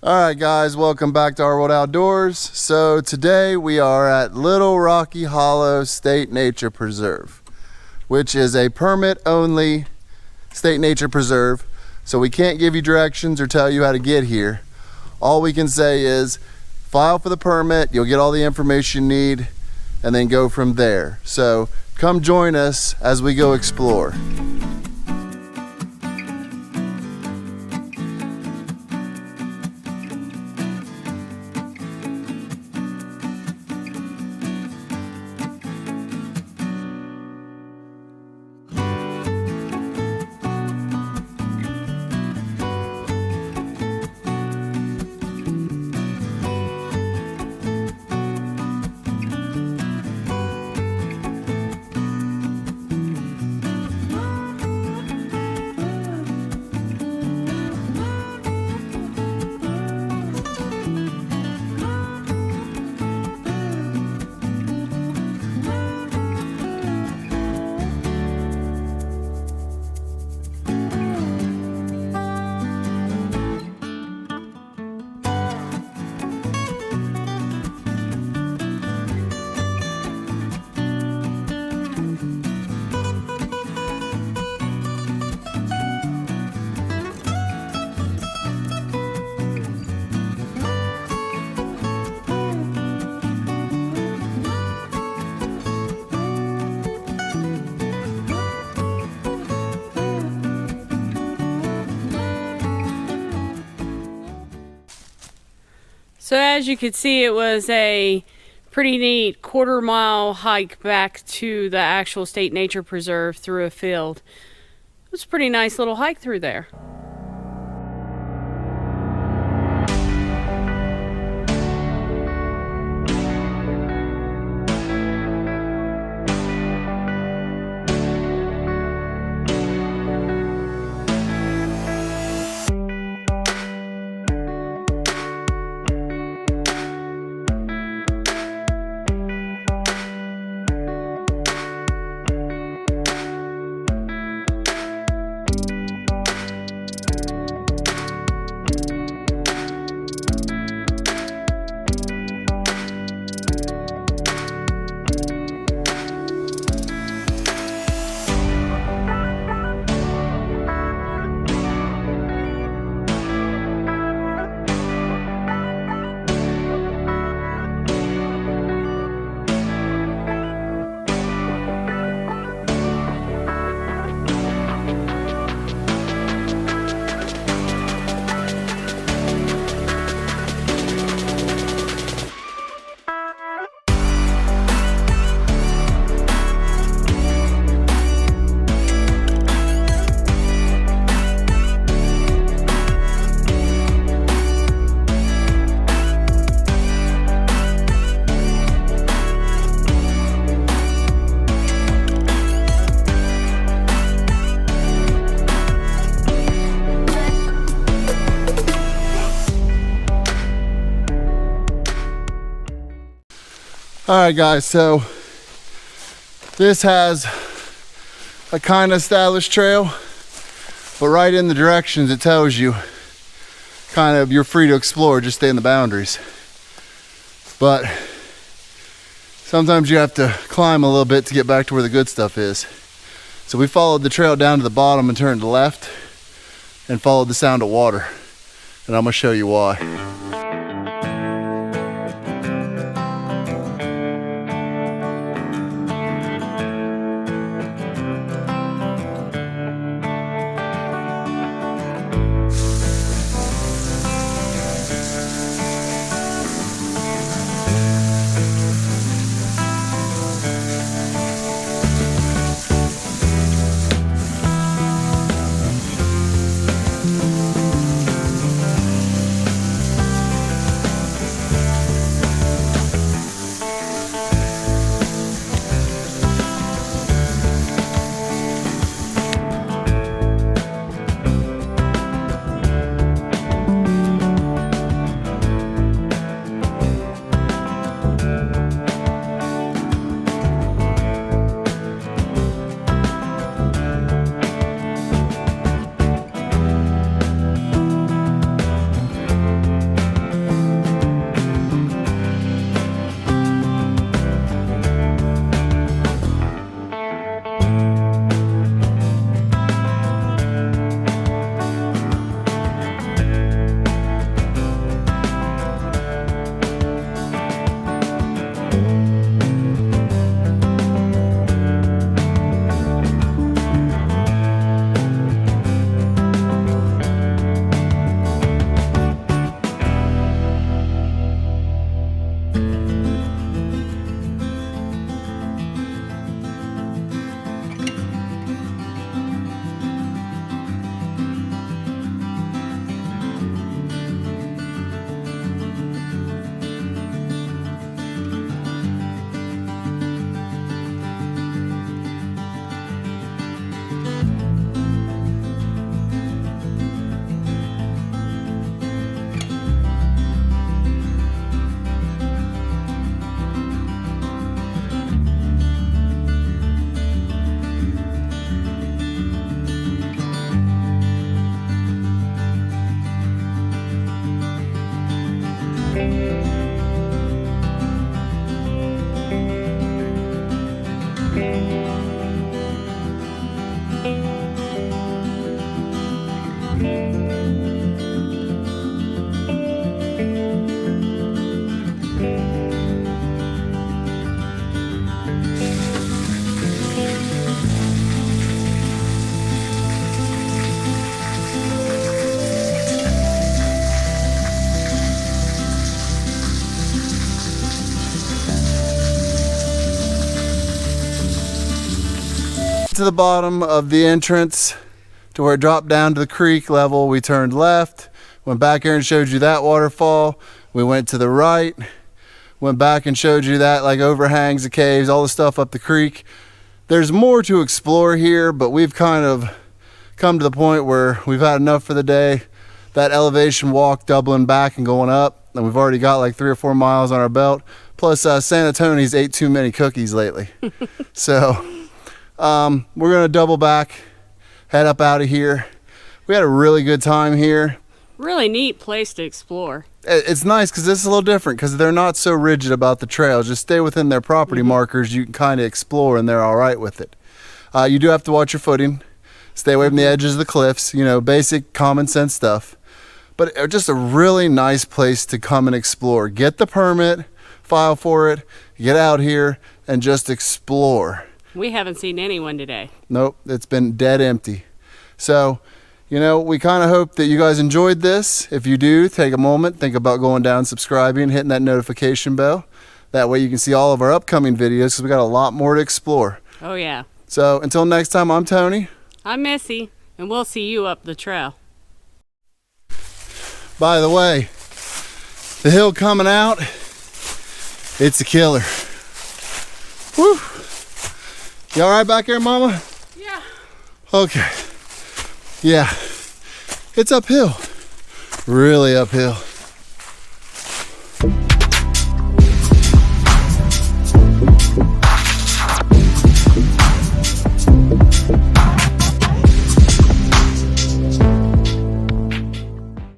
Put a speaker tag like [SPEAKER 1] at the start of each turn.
[SPEAKER 1] Alright guys, welcome back to Our World Outdoors. So today we are at Little Rocky Hollow State Nature Preserve, which is a permit only state nature preserve. So we can't give you directions or tell you how to get here. All we can say is file for the permit, you'll get all the information you need, and then go from there. So come join us as we go explore.
[SPEAKER 2] So as you can see, it was a pretty neat quarter-mile hike back to the actual state nature preserve through a field. It was a pretty nice little hike through there.
[SPEAKER 1] Alright guys, so this has a kind of established trail, but right in the directions it tells you kind of you're free to explore, just stay in the boundaries. But sometimes you have to climb a little bit to get back to where the good stuff is. So we followed the trail down to the bottom and turned left and followed the sound of water. And I'm gonna show you why. To the bottom of the entrance to where it dropped down to the creek level, we turned left, went back here and showed you that waterfall. We went to the right, went back and showed you that like overhangs, the caves, all the stuff up the creek. There's more to explore here, but we've kind of come to the point where we've had enough for the day. That elevation walk doubling back and going up, and we've already got like 3 or 4 miles on our belt. Plus San Antonio's ate too many cookies lately. So we're gonna double back, head up out of here. We had a really good time here.
[SPEAKER 2] Really neat place to explore.
[SPEAKER 1] It's nice because this is a little different because they're not so rigid about the trails. Just stay within their property markers. You can kind of explore and they're all right with it. You do have to watch your footing. Stay away from the edges of the cliffs, you know, basic common sense stuff. But just a really nice place to come and explore. Get the permit, file for it, get out here and just explore.
[SPEAKER 2] We haven't seen anyone today.
[SPEAKER 1] Nope, it's been dead empty. So, you know, we kind of hope that you guys enjoyed this. If you do, take a moment, think about going down, subscribing, hitting that notification bell. That way you can see all of our upcoming videos because we got a lot more to explore.
[SPEAKER 2] Oh yeah.
[SPEAKER 1] So until next time, I'm Tony.
[SPEAKER 2] I'm Missy, and we'll see you up the trail.
[SPEAKER 1] By the way, the hill coming out, it's a killer. Woo! You all right back there, Mama?
[SPEAKER 2] Yeah.
[SPEAKER 1] Okay. Yeah, it's uphill, really uphill.